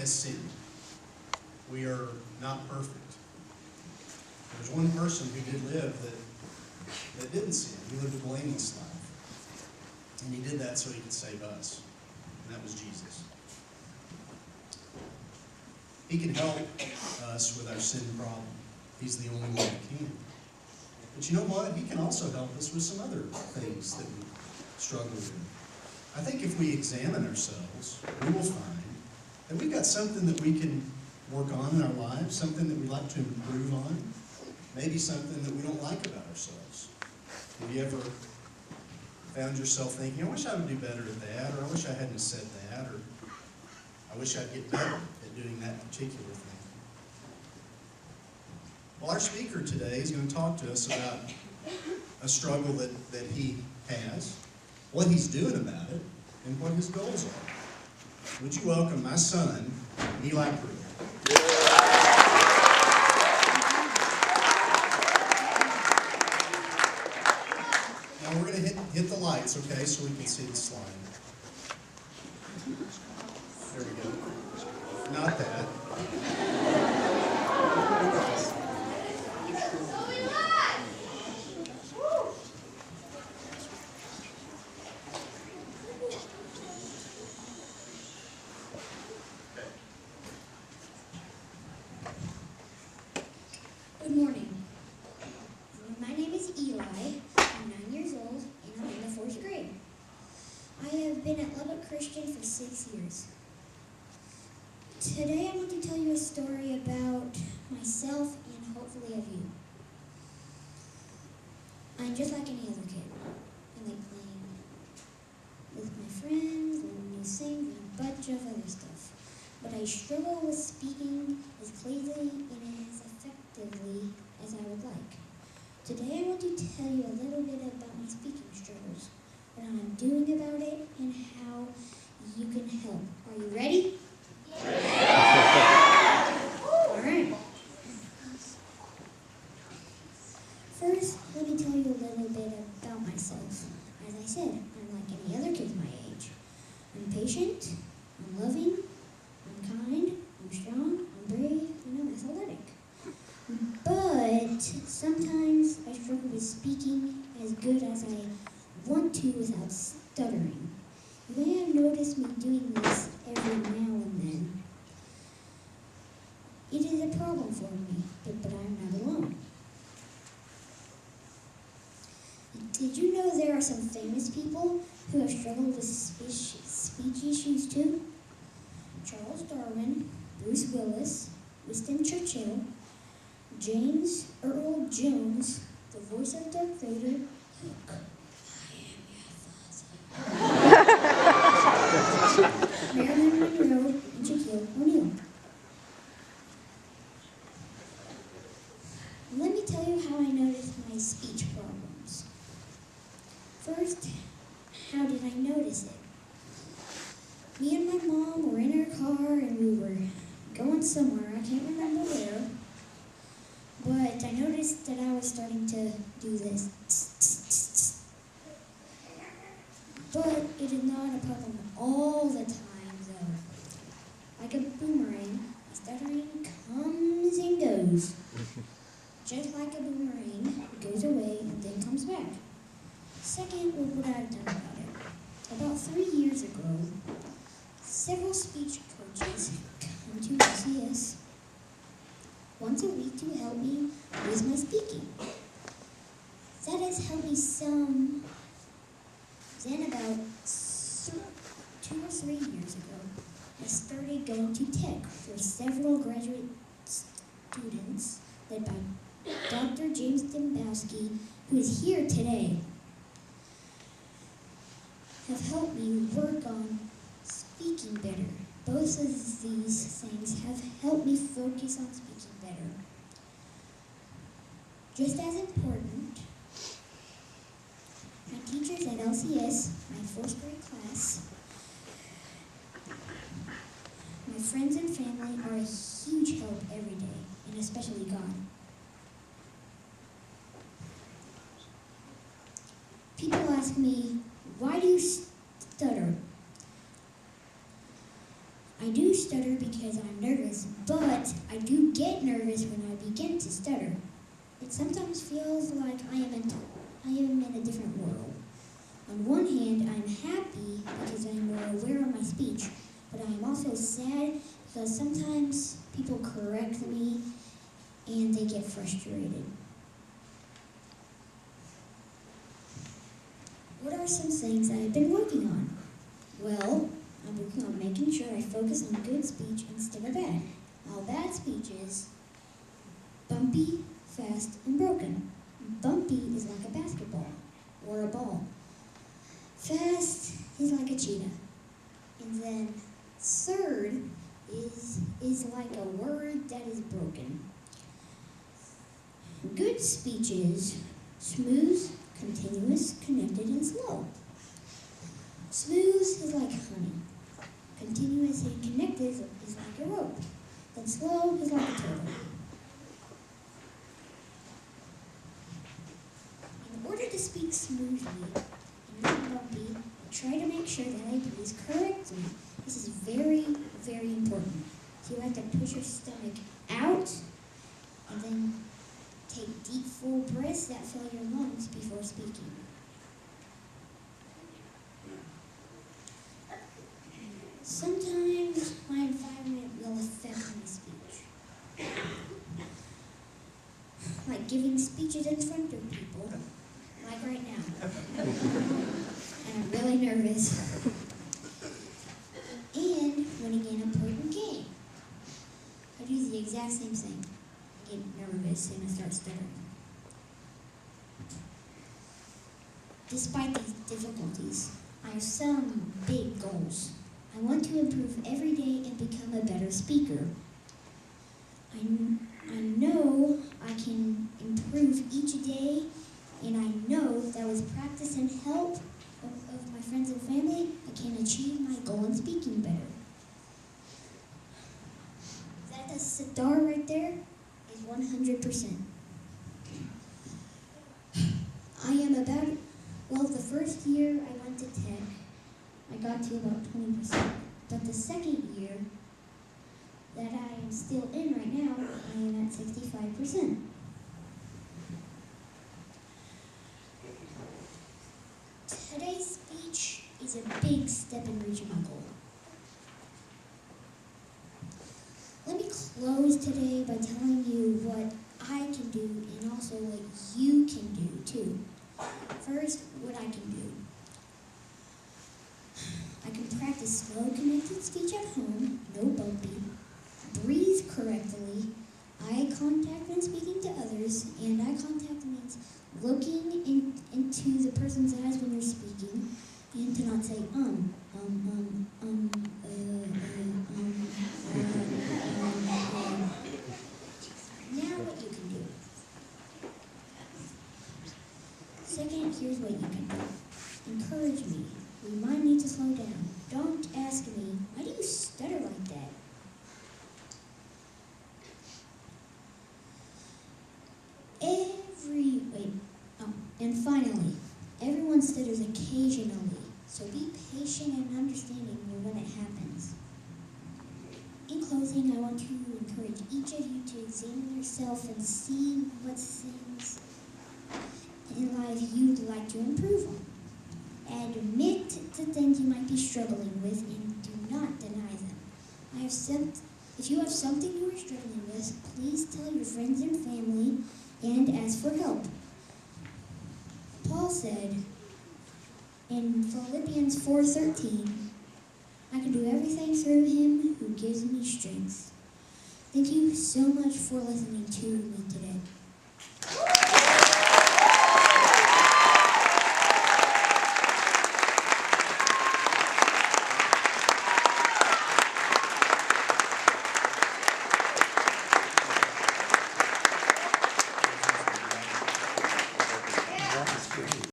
has sinned. We are not perfect. There's one person who did live that didn't sin. He lived a blameless life. And he did that so he could save us. And that was Jesus. He can help us with our sin problem. He's the only one who can. But you know what? He can also help us with some other things that we struggle with. I think if we examine ourselves, we will find that we've got something that we can work on in our lives, something that we like to improve on, maybe something that we don't like about ourselves. Have you ever found yourself thinking, I wish I would do better at that, or I wish I hadn't said that, or I wish I'd get better at doing that particular thing? Well, our speaker today is going to talk to us about a struggle that he has, what he's doing about it, and what his goals are. Would you welcome my son, Eli Pruitt? Now we're going to hit the lights, okay, so we can see the slide. There we go. Not that. Good morning. My name is Eli. I'm 9 years old, and I'm in the 4th grade. I have been at Lubbock Christian for 6 years. Today I want to tell you a story about myself and hopefully of you. I'm just like any other kid. I like playing with my friends, learning new things, and a bunch of other stuff. But I struggle with speaking as clearly and as effectively as I would like. Today I want to tell you a little bit about my speaking struggles, what I'm doing about it, and how you can help. Are you ready? All right. First, let me tell you a little bit about myself. As I said, I'm like any other kid my age. I'm patient, I'm loving, I'm kind, I'm strong, I'm brave, and I'm athletic. But sometimes I struggle with speaking as good as I want to without stuttering. You may have noticed me doing this every now and then. It is a problem for me, but I'm not alone. Did you know there are some famous people who have struggled with speech issues too? Charles Darwin, Bruce Willis, Winston Churchill, James Earl Jones, the voice of Darth Vader, Luke, I am your father. Marilyn Monroe and Shaquille O'Neal. Let me tell you how I noticed my speech problems. First, how did I notice it? Me and my mom were in our car and we were going somewhere, I can't remember where, but I noticed that I was starting to do this. But it is not a problem all the time though. Like a boomerang, my stuttering comes and goes. Just like a boomerang, it goes away and then comes back. Second, what I've done about it. About 3 years ago, several speech coaches come to LCS once a week to help me with my speaking. That has helped me some. Then about 2 or 3 years ago, I started going to tech for several graduate students led by Dr. James Dembowski, who is here today, have helped me work on speaking better. Both of these things have helped me focus on speaking better. Just as important, my teachers at LCS, my 4th grade class, my friends and family are a huge help every day, and especially God. People ask me, why do you stutter? I do stutter because I'm nervous, but I do get nervous when I begin to stutter. It sometimes feels like I am in a different world. On one hand, I'm happy because I'm more aware of my speech, but I am also sad because sometimes people correct me and they get frustrated. What are some things I have been working on? Well, I'm working on making sure I focus on good speech instead of bad. All bad speech is bumpy, fast, and broken. Bumpy is like a basketball or a ball. Fast is like a cheetah. And then third is like a word that is broken. Good speech is smooth, continuous, connected, and slow. Smooth is like honey. Continuous and connected is like a rope. Then slow is like a turtle. In order to speak smoothly and not bumpy, try to make sure that I breathe correctly. This is very, very important. So you have to push your stomach out and then take deep, full breaths that fill your lungs before speaking. Sometimes my environment will affect my speech. Like giving speeches in front of people, like right now. And I'm really nervous. And winning an important game. I do the exact same thing. I get nervous and I start stuttering. Despite these difficulties, I have some big goals. I want to improve every day and become a better speaker. I know I can improve each day, and I know that with practice and help of my friends and family, I can achieve my goal in speaking better. That the star right there is 100%. The first year I went to tech, I got to about 20%. But the second year that I am still in right now, I am at 65%. Today's speech is a big step in reaching my goal. Let me close today by telling you what I can do and also what you can do too. First, what I can do. I can practice slow, connected speech at home, no bumpy, breathe correctly, eye contact when speaking to others, and eye contact means looking into the person's eyes when you're speaking, and to not say Now what you can do. Second, here's what you can do. Encourage me. Remind me to slow down. Don't ask me, why do you stutter like that? And finally, everyone stutters occasionally, so be patient and understanding when it happens. In closing, I want to encourage each of you to examine yourself and see what things in life you'd like to improve on. Admit the things you might be struggling with and do not deny them. If you have something you are struggling with, please tell your friends and family and ask for help. Paul said in Philippians 4:13, I can do everything through him who gives me strength. Thank you so much for listening.